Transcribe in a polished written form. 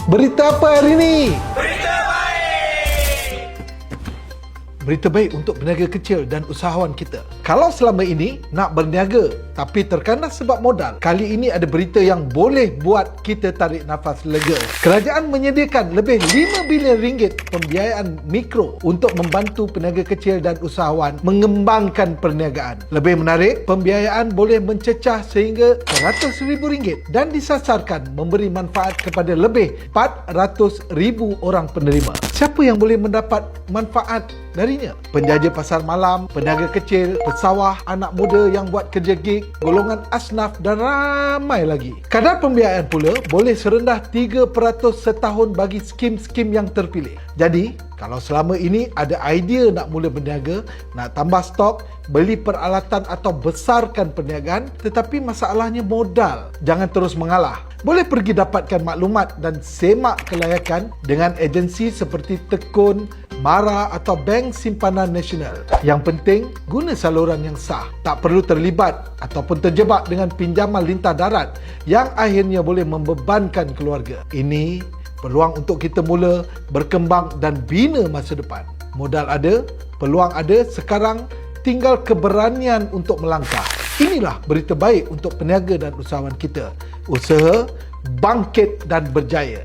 Berita apa hari ini? Berita baik! Berita baik untuk peniaga kecil dan usahawan kita. Kalau selama ini nak berniaga tapi terkandas sebab modal, kali ini ada berita yang boleh buat kita tarik nafas lega. Kerajaan menyediakan lebih 5 bilion ringgit pembiayaan mikro untuk membantu peniaga kecil dan usahawan mengembangkan perniagaan. Lebih menarik, pembiayaan boleh mencecah sehingga RM100,000 dan disasarkan memberi manfaat kepada lebih 400,000 orang penerima. Siapa yang boleh mendapat manfaat darinya? Penjaja pasar malam, peniaga kecil, pesawah, anak muda yang buat kerja gig, golongan asnaf dan ramai lagi. Kadar pembiayaan pula boleh serendah 3% setahun bagi skim-skim yang terpilih. Jadi, kalau selama ini ada idea nak mula berniaga, nak tambah stok, beli peralatan atau besarkan perniagaan, tetapi masalahnya modal, jangan terus mengalah. Boleh pergi dapatkan maklumat dan semak kelayakan dengan agensi seperti Tekun, Mara atau Bank Simpanan Nasional. Yang penting, guna saluran yang sah. Tak perlu terlibat ataupun terjebak dengan pinjaman lintah darat yang akhirnya boleh membebankan keluarga. Ini peluang untuk kita mula, berkembang dan bina masa depan. Modal ada, peluang ada, sekarang tinggal keberanian untuk melangkah. Inilah berita baik untuk peniaga dan usahawan kita. Usaha, bangkit dan berjaya.